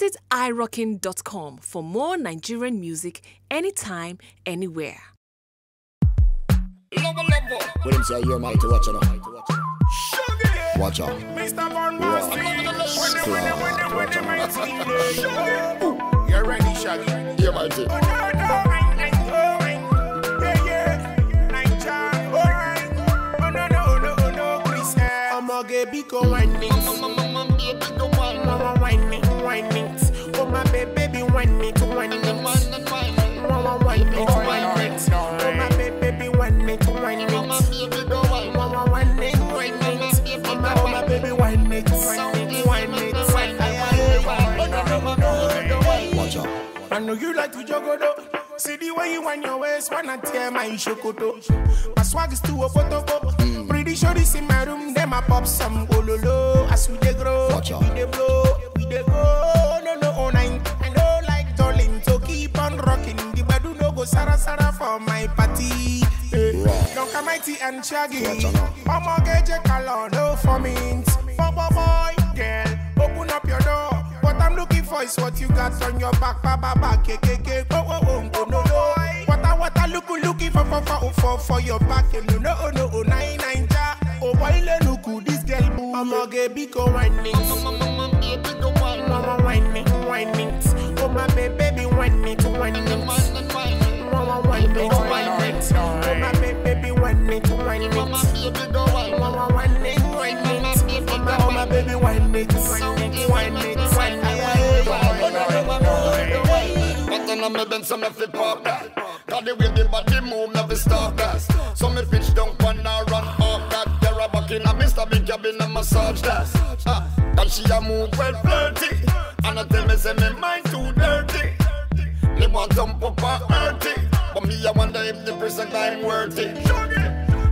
Visit irockin.com for more Nigerian music anytime, anywhere. When him say you're mighty, watch out. Watch out. Mr. Bombastic. You're ready, Shaggy. You're mighty. Baby, go whine it. Mama whine it, whine it. Oh my baby, whine it, whine it. Mama whine it, whine it. Oh my baby, whine it, whine it. Mama whine it, whine it. Oh my baby, whine it, whine it, whine it. Watch out. I know you like to jogodo. See the way you wind your waist, wanna tear my shokoto. My swag is too a photo. Pretty sure this in my room, them I pop some ololo. As we they grow, watch out. We they blow, we they go. No, nine. I know like darling, so keep on rocking. The badu no go sara for my party. Don't come mighty and Shaggy. I'm a get a color, no for me. Boy, girl, open up your door. What I'm looking for is what you got on your back, keke. Oh, no. What I looking for your back, no, 99 ja. Oh, why look this girl boo? Mama get big whining. Mama whining. Oh my baby whining. Mama whining. Oh my baby whining. Mama whining. Oh my baby whining. I'm been some of the pop that. Cause the way the body move, never stop that. So me pitch down when I run off that. There a back in a Mr. Big cabin and massage that. And she a move well flirty. And I tell me say me mind too dirty. Me want jump up and hurt it. But me I wonder if the present time worth it.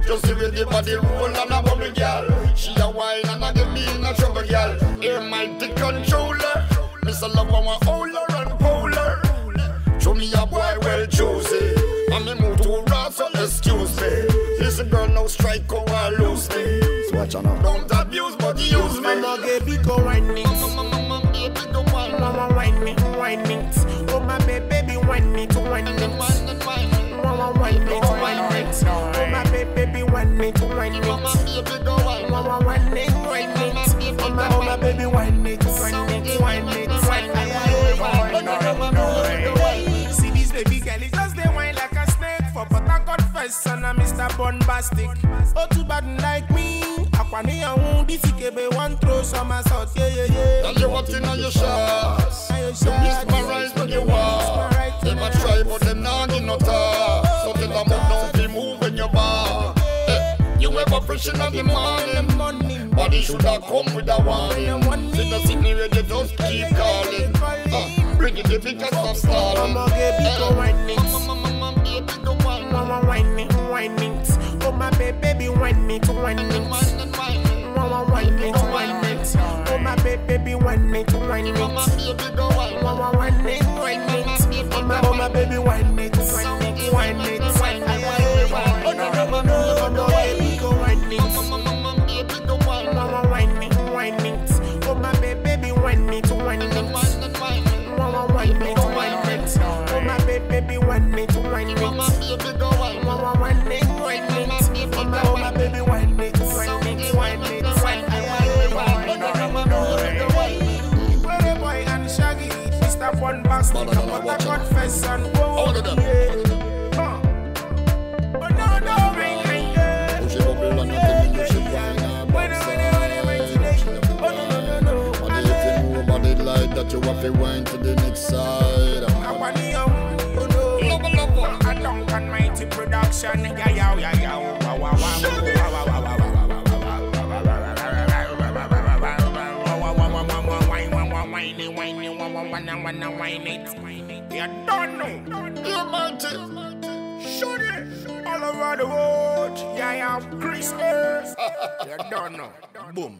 Just the way the body roll and a bubble girl. She a wine and I give me in a trouble girl. Here mighty controller. Miss a love one holder and polar. Show me a boy well choosy. And me move too raw, so excuse me. This a girl no strike or lose me. So watch out now. Don't abuse but use me. Mama get big whining. Mama whining. Oh my baby whining. Mama whining. Oh my baby whining. Mama whining. Oh my baby whining. See this baby girl, it just they whine like a snake. For but I got first and I'm Mr. Bombastic. Oh, too bad like me. Akwani ya wundi sikebe one throw some assault. Yeah. And you want in on your shots. You mesmerize when you walk. Them a try but them not in no talk. So tell them don't be moving your bar. You ever fresh in the morning. Body should have come with a warning. See the signal where you just keep calling. Bring it the biggest of stalling. Mama get big whining. Mama whining. Oh my baby whining. Mama whining. Oh my baby whining. Mama whining. Oh my baby whining. Oh no. Mama baby go whining. Mama whining. Oh my baby whining. Mama whining. Oh my baby whining. Mama whining. Oh my baby whining. Pretty boy and Shaggy, Mr. Bombastic, but I confess and go. All of them. That you have to wind to the next side. I don't can mighty production. You don't know. You're mighty. Shoot it. All over the world. Chris. You don't know. Boom.